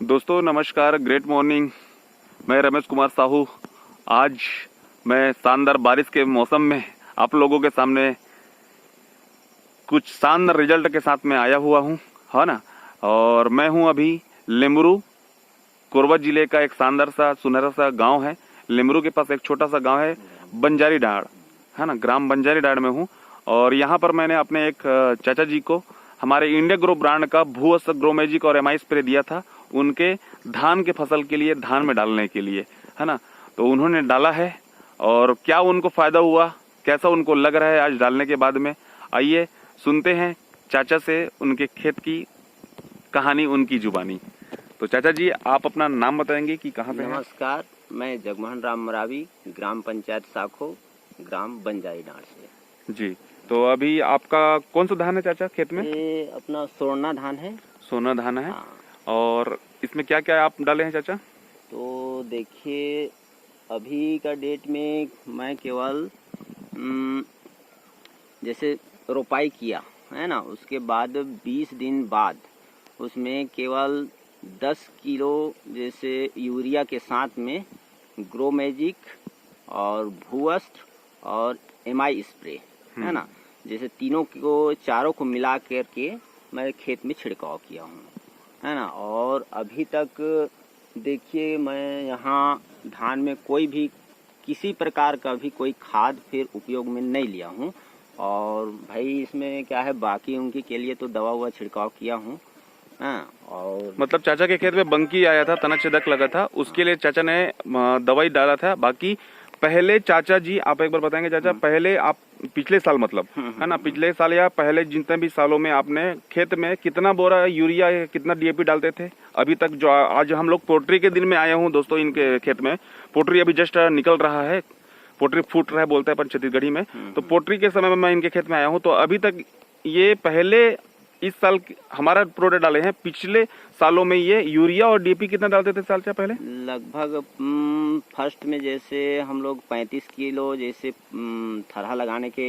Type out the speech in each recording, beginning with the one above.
दोस्तों नमस्कार, great morning. मैं रमेश कुमार साहू। आज मैं शानदार बारिश के मौसम में आप लोगों के सामने कुछ शानदार रिजल्ट के साथ में आया हुआ हूँ, है ना। और मैं हूँ अभी लेमरू, कोरबा जिले का एक शानदार सा सुनहरा सा गांव है। लेमरू के पास एक छोटा सा गांव है बंजारी डाड़, है ना, ग्राम बंजारी डाड़ में हूँ। और यहाँ पर मैंने अपने एक चाचा जी को हमारे इंडिया ग्रो ब्रांड का भूअस्त्र ग्रो मैजिक और एमआई स्प्रे दिया था, उनके धान के फसल के लिए, धान में डालने के लिए, है ना। तो उन्होंने डाला है और क्या उनको फायदा हुआ, कैसा उनको लग रहा है आज डालने के बाद में, आइए सुनते हैं चाचा से उनके खेत की कहानी, उनकी जुबानी। तो चाचा जी आप अपना नाम बताएंगे कि कहाँ से हैं? नमस्कार, मैं जगमोहन राम मरावी, ग्राम पंचायत साखो, ग्राम बंजारी डाड़ से। जी, तो अभी आपका कौन सा धान है चाचा खेत में? ये अपना सोना धान है। सोना धान है। हाँ। और इसमें क्या क्या आप डाले हैं चाचा? तो देखिए, अभी का डेट में मैं केवल जैसे रोपाई किया है ना, उसके बाद 20 दिन बाद उसमें केवल 10 किलो जैसे यूरिया के साथ में ग्रो मैजिक और भूअस्त्र और एमआई स्प्रे, है ना, जैसे तीनों को, चारों को मिला करके मैं खेत में छिड़काव किया हूँ, है ना। और अभी तक देखिए, मैं यहाँ धान में कोई भी किसी प्रकार का भी कोई खाद फिर उपयोग में नहीं लिया हूँ। और भाई इसमें क्या है, बाकी उनके के लिए तो दवा हुआ छिड़काव किया हूँ। हाँ, और मतलब चाचा के खेत में बंकी आया था, तना छेदक लगा था, उसके लिए चाचा ने दवाई डाला था। बाकी पहले चाचा जी आप एक बार बताएंगे चाचा, पहले आप पिछले साल मतलब, है ना, पिछले साल या पहले जितने भी सालों में आपने खेत में कितना बोरा यूरिया या कितना डीएपी डालते थे अभी तक? जो आज हम लोग पोट्री के दिन में आए हूँ दोस्तों, इनके खेत में पोट्री अभी जस्ट निकल रहा है, पोट्री फूट रहा है बोलते हैं अपन छत्तीसगढ़ी में। तो पोट्री के समय में मैं इनके खेत में आया हूँ। तो अभी तक ये पहले इस साल हमारा प्रोडक्ट डाले हैं, पिछले सालों में ये यूरिया और डीएपी कितना डालते थे साल से पहले? लगभग फर्स्ट में जैसे हम लोग 35 किलो जैसे थरहा लगाने के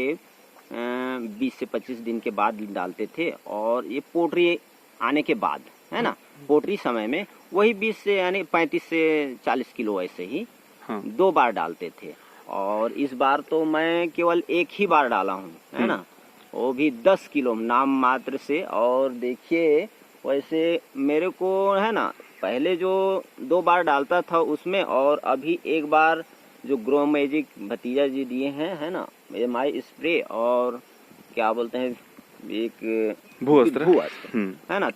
20 से 25 दिन के बाद डालते थे। और ये पोट्री आने के बाद, है ना, पोट्री समय में वही 20 से यानी 35 से 40 किलो ऐसे ही 2 बार डालते थे। और इस बार तो मैं केवल एक ही बार डाला हूँ, है ना, वो भी 10 किलो नाम मात्र से। और देखिए वैसे मेरे को, है ना, पहले जो 2 बार डालता था उसमें, और अभी एक बार जो ग्रो मैजिक भतीजा जी दिए हैं, है ना, एमआई स्प्रे और क्या बोलते हैं एक भूअस्त्र, है ना,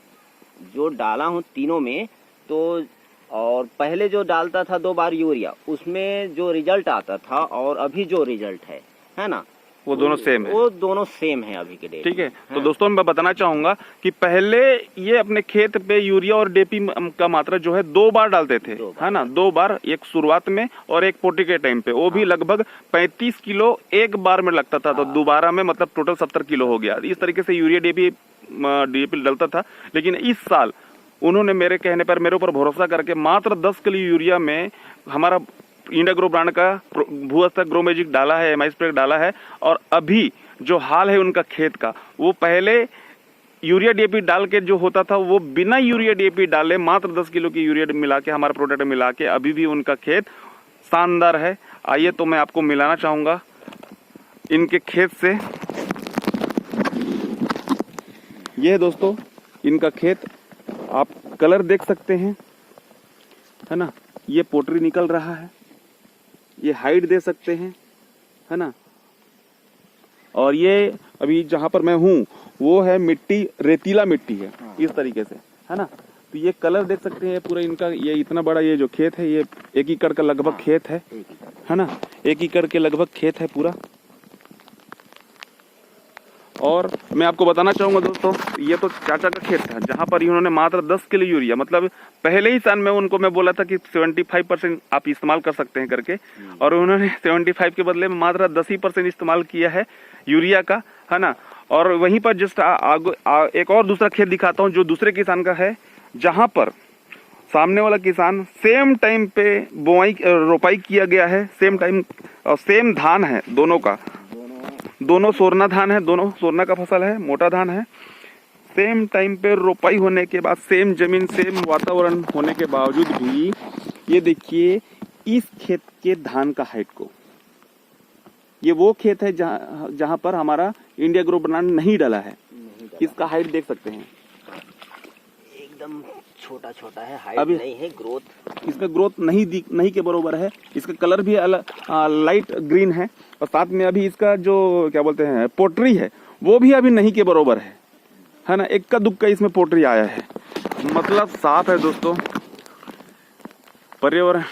जो डाला हूँ तीनों में। तो और पहले जो डालता था 2 बार यूरिया, उसमें जो रिजल्ट आता था और अभी जो रिजल्ट है ना, वो दोनों सेम है। वो दोनों सेम है अभी के डेट। ठीक है। तो दोस्तों मैं बताना चाहूंगा कि पहले ये अपने खेत पे यूरिया और डीएपी का मात्रा जो है 2 बार डालते थे, है ना, 2 बार, एक शुरुआत में और एक पोटी के टाइम पे, वो भी लगभग 35 किलो एक बार में लगता था। तो दोबारा में मतलब टोटल 70 किलो हो गया। इस तरीके से यूरिया डीएपी डलता था। लेकिन इस साल उन्होंने मेरे कहने पर, मेरे ऊपर भरोसा करके मात्र 10 किलो यूरिया में हमारा इंडिया ग्रो ब्रांड का भूअस्त्र ग्रो मैजिक डाला है, एमआई स्प्रे डाला है। और अभी जो हाल है उनका खेत का, वो पहले यूरिया डीएपी डाल के जो होता था, वो बिना यूरिया डीएपी डाले मात्र 10 किलो की यूरिया मिला के, हमारा प्रोडक्ट मिला के, अभी भी उनका खेत शानदार है। आइए तो मैं आपको मिलाना चाहूंगा इनके खेत से। ये है दोस्तों इनका खेत, आप कलर देख सकते हैं, है ना, ये पोटरी निकल रहा है, ये हाइट दे सकते हैं, है ना। और ये अभी जहां पर मैं हूं वो है मिट्टी, रेतीला मिट्टी है इस तरीके से, है ना। तो ये कलर देख सकते हैं पूरा इनका। ये इतना बड़ा ये जो खेत है, ये 1 एकड़ का लगभग खेत है ना, 1 एकड़ के लगभग खेत है पूरा। और मैं आपको बताना चाहूंगा दोस्तों, ये तो चाचा का खेत था जहां पर इन्होंने मात्र 10 किलो यूरिया, मतलब पहले ही साल में उनको मैं बोला था कि 75% आप इस्तेमाल कर सकते हैं करके, और उन्होंने 75 के बदले में मात्र 10% इस्तेमाल किया है यूरिया का, है ना। और वहीं पर जस्ट एक और दूसरा खेत दिखाता हूँ जो दूसरे किसान का है, जहां पर सामने वाला किसान सेम टाइम पे रोपाई किया गया है, सेम टाइम और सेम धान है दोनों का, दोनों सोरना धान है, दोनों सोरना का फसल है, मोटा धान है। सेम टाइम पे रोपाई होने के बाद, सेम जमीन सेम वातावरण होने के बावजूद भी ये देखिए इस खेत के धान का हाइट को, ये वो खेत है जहां पर हमारा इंडिया ग्रो ब्रांड नहीं डला है। इसका हाइट देख सकते हैं, एकदम छोटा छोटा है, हाइट अभी नहीं है, ग्रोथ इसमें ग्रोथ नहीं के बरोबर है। इसका कलर भी लाइट ग्रीन है और साथ में अभी इसका जो क्या बोलते हैं पोट्री है वो भी अभी नहीं के बरोबर है ना। इक्का दुक्का इसमें पोट्री आया है। मतलब साफ है दोस्तों, पर्यावरण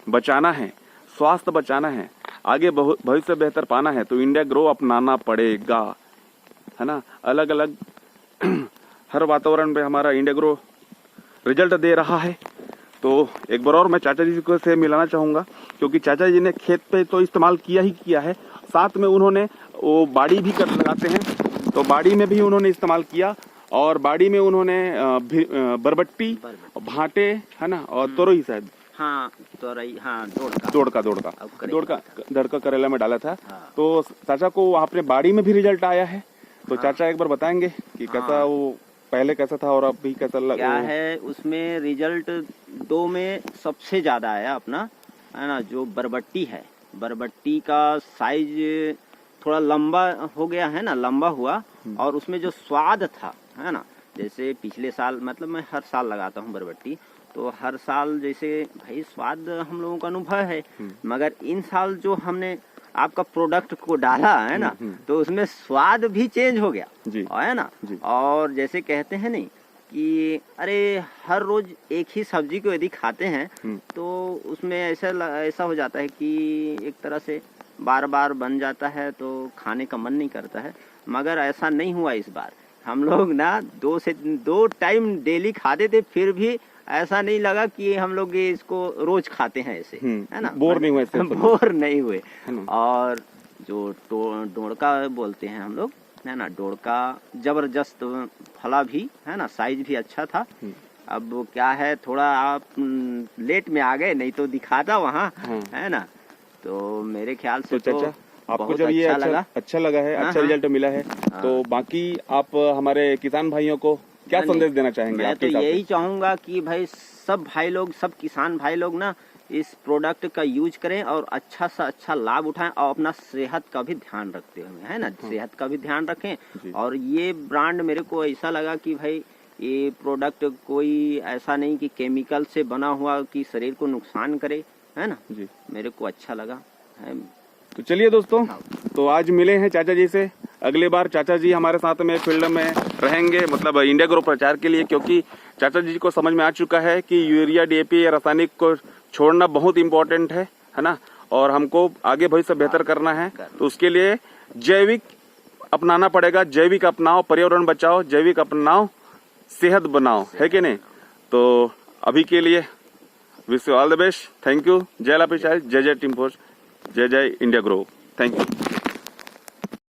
बचाना है, स्वास्थ्य बचाना है, आगे भविष्य बेहतर पाना है तो इंडिया ग्रो अपनाना पड़ेगा, है ना। अलग अलग हर वातावरण पे हमारा इंडिया ग्रो रिजल्ट दे रहा है। तो एक बार और मैं चाचा जी को से मिलाना चाहूँगा, क्योंकि चाचा जी ने खेत पे तो इस्तेमाल किया ही किया है, साथ में उन्होंने वो बाड़ी भी कर लगाते हैं तो बाड़ी में भी उन्होंने इस्तेमाल किया और बाड़ी में उन्होंने बरबट्टी, भांटे, है ना, और तोरई शायद, हाँ तोरई, हाँ दड़का करेला में डाला था। हाँ। तो चाचा को आपने बाड़ी में भी रिजल्ट आया है, तो चाचा एक बार बताएंगे कि कैसा वो पहले कैसा था और अभी कैसा लगा? क्या है उसमें रिजल्ट 2 में सबसे ज्यादा आया अपना, है ना। जो बरबट्टी है, बरबट्टी का साइज थोड़ा लंबा हो गया है ना, लंबा हुआ, और उसमें जो स्वाद था, है ना, जैसे पिछले साल, मतलब मैं हर साल लगाता हूँ बरबट्टी, तो हर साल जैसे भाई स्वाद हम लोगों का अनुभव है, मगर इन साल जो हमने आपका प्रोडक्ट को डाला है ना, तो उसमें स्वाद भी चेंज हो गया जी, है ना। और जैसे कहते हैं नहीं कि अरे हर रोज एक ही सब्जी को यदि खाते हैं तो उसमें ऐसा हो जाता है कि एक तरह से बार बार बन जाता है तो खाने का मन नहीं करता है, मगर ऐसा नहीं हुआ इस बार। हम लोग ना 2 टाइम डेली खाते थे, फिर भी ऐसा नहीं लगा कि हम लोग ये इसको रोज खाते हैं ऐसे, है ना, बोर नहीं हुए इससे। बोर नहीं हुए। और जो डोड़का बोलते हैं हम लोग, है ना, डोड़का जबरदस्त फला भी, है ना, साइज भी अच्छा था। अब क्या है, थोड़ा आप लेट में आ गए, नहीं तो दिखाता वहाँ, है ना। तो मेरे ख्याल से तो चाचा आपको जब ये अच्छा लगा है, अच्छा रिजल्ट मिला है, तो बाकी आप हमारे किसान भाइयों को क्या संदेश देना चाहेंगे? मैं तो यही चाहूंगा कि भाई सब भाई लोग, सब किसान भाई लोग ना इस प्रोडक्ट का यूज करें और अच्छा सा अच्छा लाभ उठाएं और अपना सेहत का भी ध्यान रखते हुए, है ना, सेहत का भी ध्यान रखें। और ये ब्रांड मेरे को ऐसा लगा कि भाई ये प्रोडक्ट कोई ऐसा नहीं कि केमिकल से बना हुआ कि शरीर को नुकसान करे, है ना जी, मेरे को अच्छा लगा है। तो चलिए दोस्तों, तो आज मिले हैं चाचा जी से। अगली बार चाचा जी हमारे साथ में फील्ड में रहेंगे, मतलब इंडिया ग्रो प्रचार के लिए, क्योंकि चाचा जी को समझ में आ चुका है कि यूरिया, डीएपी या रासायनिक को छोड़ना बहुत इंपॉर्टेंट है ना, और हमको आगे भविष्य बेहतर करना है, तो उसके लिए जैविक अपनाना पड़ेगा। जैविक अपनाओ, पर्यावरण बचाओ, जैविक अपनाओ, सेहत बनाओ, है कि नहीं। तो अभी के लिए wish you all the best, thank you. जय लाल पिचाई, जय जय टीम फोर्स, जय जय इंडिया ग्रो, थैंक यू।